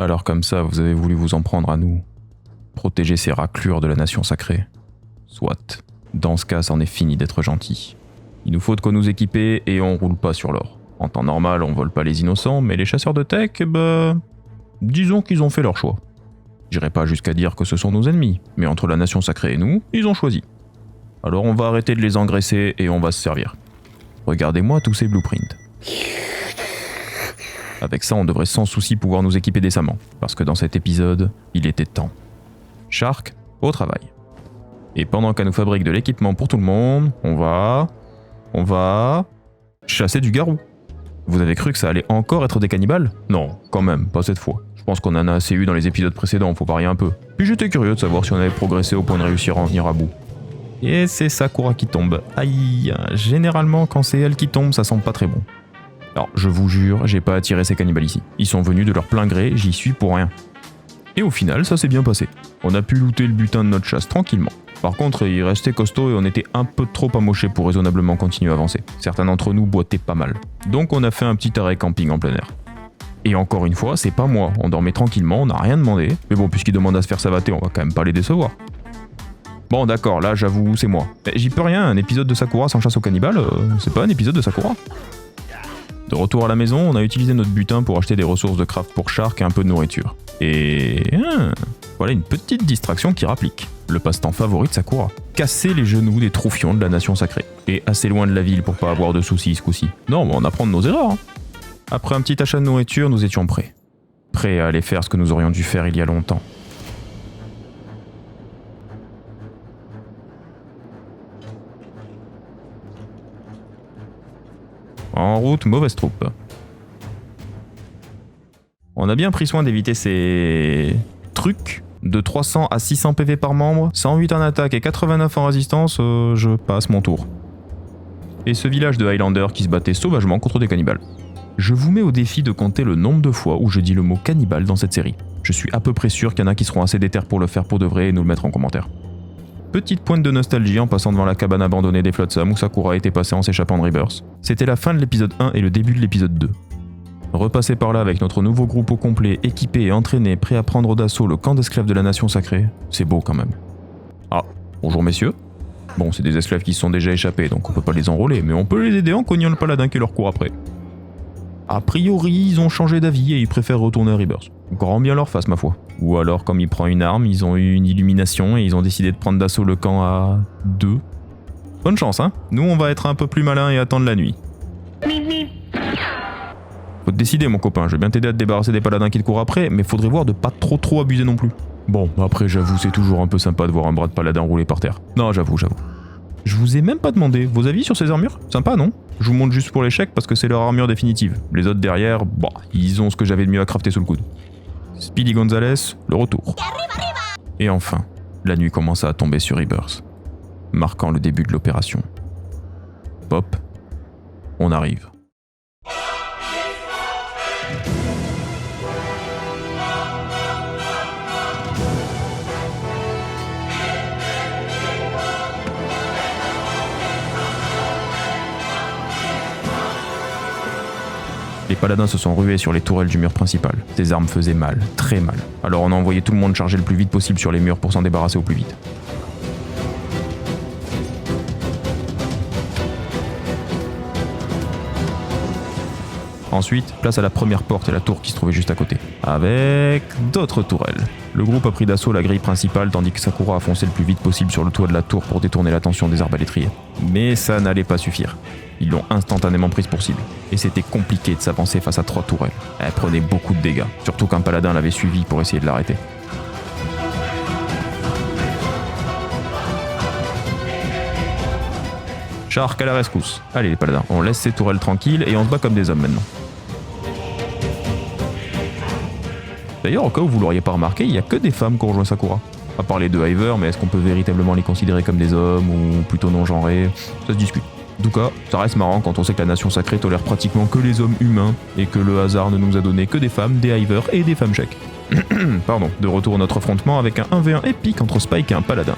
Alors comme ça, vous avez voulu vous en prendre à nous. Protéger ces raclures de la nation sacrée. Soit. Dans ce cas, c'en est fini d'être gentil. Il nous faut de quoi nous équiper et on roule pas sur l'or. En temps normal, on vole pas les innocents, mais les chasseurs de tech, disons qu'ils ont fait leur choix. J'irai pas jusqu'à dire que ce sont nos ennemis, mais entre la nation sacrée et nous, ils ont choisi. Alors on va arrêter de les engraisser et on va se servir. Regardez-moi tous ces blueprints. Avec ça, on devrait sans souci pouvoir nous équiper décemment, parce que dans cet épisode, il était temps. Shark, au travail. Et pendant qu'elle nous fabrique de l'équipement pour tout le monde, on va chasser du garou. Vous avez cru que ça allait encore être des cannibales? Non, quand même, pas cette fois. Je pense qu'on en a assez eu dans les épisodes précédents, faut parier un peu. Puis j'étais curieux de savoir si on avait progressé au point de réussir à en venir à bout. Et c'est Sakura qui tombe. Aïe, généralement quand c'est elle qui tombe, ça sent pas très bon. Alors, je vous jure, j'ai pas attiré ces cannibales ici. Ils sont venus de leur plein gré, j'y suis pour rien. Et au final, ça s'est bien passé. On a pu looter le butin de notre chasse tranquillement. Par contre, il restait costaud et on était un peu trop amochés pour raisonnablement continuer à avancer. Certains d'entre nous boitaient pas mal. Donc on a fait un petit arrêt camping en plein air. Et encore une fois, c'est pas moi, on dormait tranquillement, on n'a rien demandé. Mais bon, puisqu'ils demandent à se faire savater, on va quand même pas les décevoir. Bon d'accord, là j'avoue, c'est moi. Mais j'y peux rien, un épisode de Sakura sans chasse aux cannibales, c'est pas un épisode de Sakura. De retour à la maison, on a utilisé notre butin pour acheter des ressources de craft pour Shark et un peu de nourriture. Et... voilà une petite distraction qui rapplique. Le passe-temps favori de Sakura. Casser les genoux des troufions de la nation sacrée. Et assez loin de la ville pour pas avoir de soucis ce coup-ci. Non, mais on apprend de nos erreurs. Hein. Après un petit achat de nourriture, nous étions prêts. Prêts à aller faire ce que nous aurions dû faire il y a longtemps. En route, mauvaise troupe. On a bien pris soin d'éviter ces... trucs de 300 à 600 PV par membre, 108 en attaque et 89 en résistance, je passe mon tour. Et ce village de Highlander qui se battait sauvagement contre des cannibales. Je vous mets au défi de compter le nombre de fois où je dis le mot cannibale dans cette série. Je suis à peu près sûr qu'il y en a qui seront assez déter pour le faire pour de vrai et nous le mettre en commentaire. Petite pointe de nostalgie en passant devant la cabane abandonnée des Flotsam où Sakura était passée en s'échappant de Rebirth. C'était la fin de l'épisode 1 et le début de l'épisode 2. Repasser par là avec notre nouveau groupe au complet, équipé et entraîné, prêt à prendre d'assaut le camp d'esclaves de la nation sacrée, c'est beau quand même. Ah, bonjour messieurs. Bon, c'est des esclaves qui se sont déjà échappés, donc on peut pas les enrôler, mais on peut les aider en cognant le paladin qui leur court après. A priori, ils ont changé d'avis et ils préfèrent retourner à Rebirth. Grand bien leur face, ma foi. Ou alors, comme il prend une arme, ils ont eu une illumination et ils ont décidé de prendre d'assaut le camp à 2. Bonne chance, hein. Nous, on va être un peu plus malins et attendre la nuit. Faut te décider mon copain, je vais bien t'aider à te débarrasser des paladins qui te courent après, mais faudrait voir de pas trop abuser non plus. Bon, après j'avoue c'est toujours un peu sympa de voir un bras de paladin rouler par terre. Non j'avoue. Je vous ai même pas demandé, vos avis sur ces armures? Sympa non? Je vous montre juste pour l'échec parce que c'est leur armure définitive. Les autres derrière, ils ont ce que j'avais de mieux à crafter sous le coude. Speedy Gonzales, le retour. Et enfin, la nuit commença à tomber sur Rebirth, marquant le début de l'opération. Pop, on arrive. Les paladins se sont rués sur les tourelles du mur principal. Ces armes faisaient mal, très mal. Alors on a envoyé tout le monde charger le plus vite possible sur les murs pour s'en débarrasser au plus vite. Ensuite, place à la première porte et la tour qui se trouvait juste à côté. Avec d'autres tourelles. Le groupe a pris d'assaut la grille principale tandis que Sakura a foncé le plus vite possible sur le toit de la tour pour détourner l'attention des arbalétriers. Mais ça n'allait pas suffire. Ils l'ont instantanément prise pour cible. Et c'était compliqué de s'avancer face à 3 tourelles. Elle prenait beaucoup de dégâts, surtout qu'un paladin l'avait suivi pour essayer de l'arrêter. Shark à la rescousse. Allez les paladins, on laisse ces tourelles tranquilles et on se bat comme des hommes maintenant. D'ailleurs, au cas où vous l'auriez pas remarqué, il n'y a que des femmes qui ont rejoint Sakura. À part les 2 Hiver, mais est-ce qu'on peut véritablement les considérer comme des hommes ou plutôt non-genrés? Ça se discute. En tout cas, ça reste marrant quand on sait que la nation sacrée tolère pratiquement que les hommes humains et que le hasard ne nous a donné que des femmes, des Hiver et des femmes tchèques. Pardon, de retour à notre affrontement avec un 1v1 épique entre Spike et un paladin.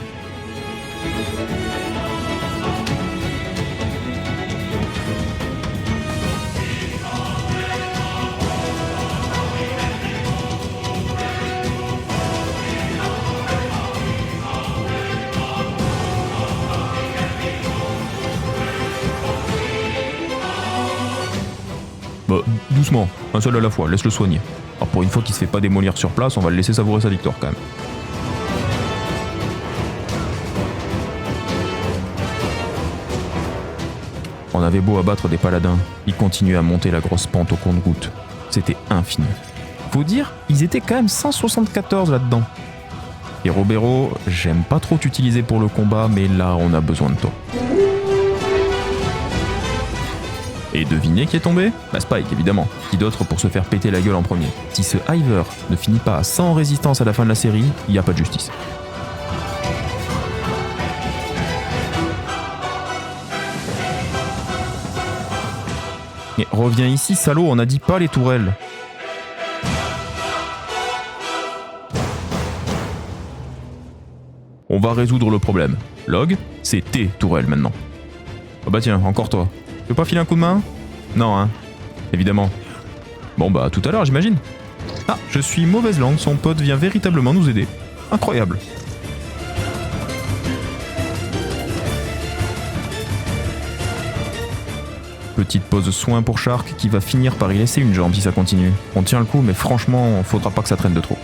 Doucement, un seul à la fois, laisse-le soigner. Alors pour une fois qu'il se fait pas démolir sur place, on va le laisser savourer sa victoire quand même. On avait beau abattre des paladins, ils continuaient à monter la grosse pente au compte-gouttes. C'était infini. Faut dire, ils étaient quand même 174 là-dedans. Et Robero, j'aime pas trop t'utiliser pour le combat, mais là on a besoin de toi. Et devinez qui est tombé ? Bah Spike évidemment, qui d'autre pour se faire péter la gueule en premier. Si ce Hiver ne finit pas à 100 résistance à la fin de la série, il n'y a pas de justice. Mais reviens ici salaud, on n'a dit pas les tourelles. On va résoudre le problème. Log, c'est tes tourelles maintenant. Oh bah tiens, encore toi. Tu veux pas filer un coup de main ? Non hein, évidemment. Bon bah tout à l'heure j'imagine. Ah, je suis mauvaise langue, son pote vient véritablement nous aider. Incroyable. Petite pause soin pour Shark qui va finir par y laisser une jambe si ça continue. On tient le coup mais franchement, faudra pas que ça traîne de trop.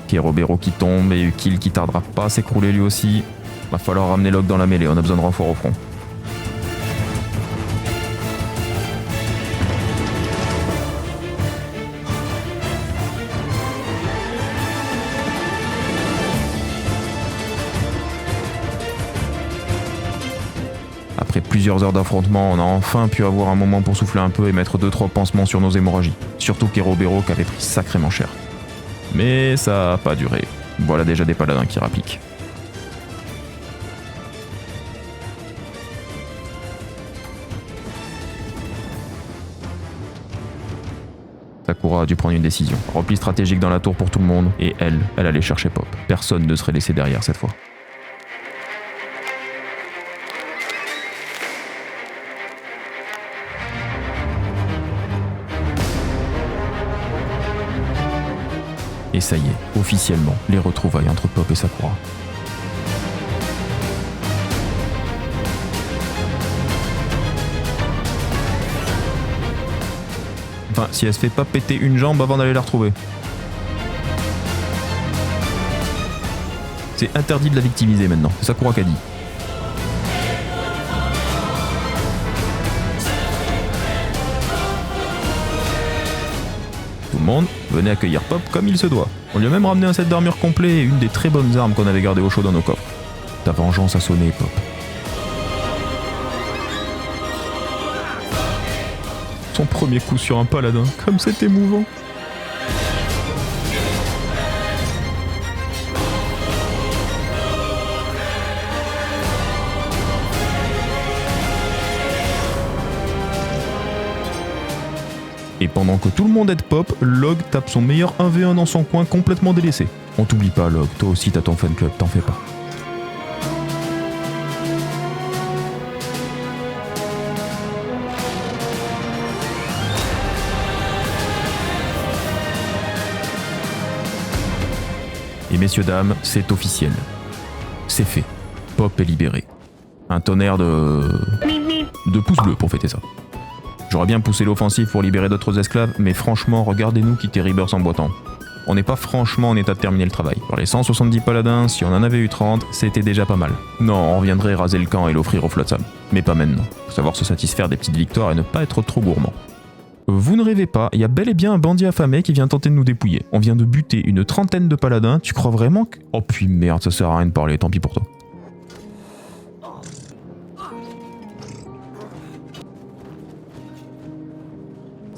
Ok, Robero qui tombe et Ukil qui tardera pas à s'écrouler lui aussi. Va falloir ramener Log dans la mêlée, on a besoin de renfort au front. Après plusieurs heures d'affrontement, on a enfin pu avoir un moment pour souffler un peu et mettre 2-3 pansements sur nos hémorragies. Surtout qu'Erobero qui avait pris sacrément cher. Mais ça a pas duré. Voilà déjà des paladins qui rappliquent. Sakura a dû prendre une décision. Repli stratégique dans la tour pour tout le monde, et elle allait chercher Pop. Personne ne serait laissé derrière cette fois. Et ça y est, officiellement, les retrouvailles entre Pop et Sakura. Enfin, si elle se fait pas péter une jambe avant d'aller la retrouver. C'est interdit de la victimiser maintenant, c'est Sakura qui a dit. Tout le monde, venez accueillir Pop comme il se doit. On lui a même ramené un set d'armure complet et une des très bonnes armes qu'on avait gardées au chaud dans nos coffres. Ta vengeance a sonné, Pop. Son premier coup sur un paladin, comme c'est émouvant. Et pendant que tout le monde aide Pop, Log tape son meilleur 1v1 dans son coin complètement délaissé. On t'oublie pas Log, toi aussi t'as ton fan club, t'en fais pas. Et messieurs dames, c'est officiel. C'est fait. Pop est libéré. Un tonnerre de pouces bleus pour fêter ça. J'aurais bien poussé l'offensive pour libérer d'autres esclaves, mais franchement, regardez-nous quitter Rebirth en boitant. On n'est pas franchement en état de terminer le travail. Sur les 170 paladins, si on en avait eu 30, c'était déjà pas mal. Non, on reviendrait raser le camp et l'offrir au Flotsam. Mais pas maintenant. Faut savoir se satisfaire des petites victoires et ne pas être trop gourmand. Vous ne rêvez pas, il y a bel et bien un bandit affamé qui vient tenter de nous dépouiller. On vient de buter une 30aine de paladins, tu crois vraiment que... Oh puis merde, ça sert à rien de parler, tant pis pour toi.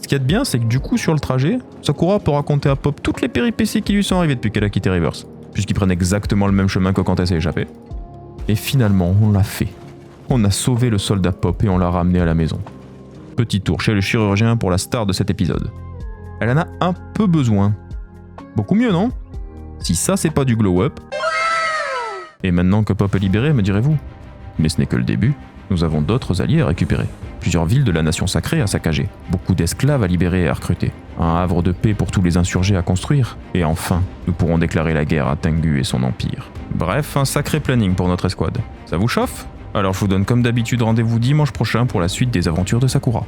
Ce qu'il y a de bien, c'est que du coup, sur le trajet, Sakura peut raconter à Pop toutes les péripéties qui lui sont arrivées depuis qu'elle a quitté Rebirth, puisqu'ils prennent exactement le même chemin que quand elle s'est échappée. Et finalement, on l'a fait. On a sauvé le soldat Pop et on l'a ramené à la maison. Petit tour chez le chirurgien pour la star de cet épisode. Elle en a un peu besoin. Beaucoup mieux, non ? Si ça, c'est pas du glow-up... Et maintenant que Pop est libéré, me direz-vous ? Mais ce n'est que le début. Nous avons d'autres alliés à récupérer. Plusieurs villes de la nation sacrée à saccager. Beaucoup d'esclaves à libérer et à recruter. Un havre de paix pour tous les insurgés à construire. Et enfin, nous pourrons déclarer la guerre à Tengu et son empire. Bref, un sacré planning pour notre escouade. Ça vous chauffe? Alors je vous donne comme d'habitude rendez-vous dimanche prochain pour la suite des aventures de Sakura.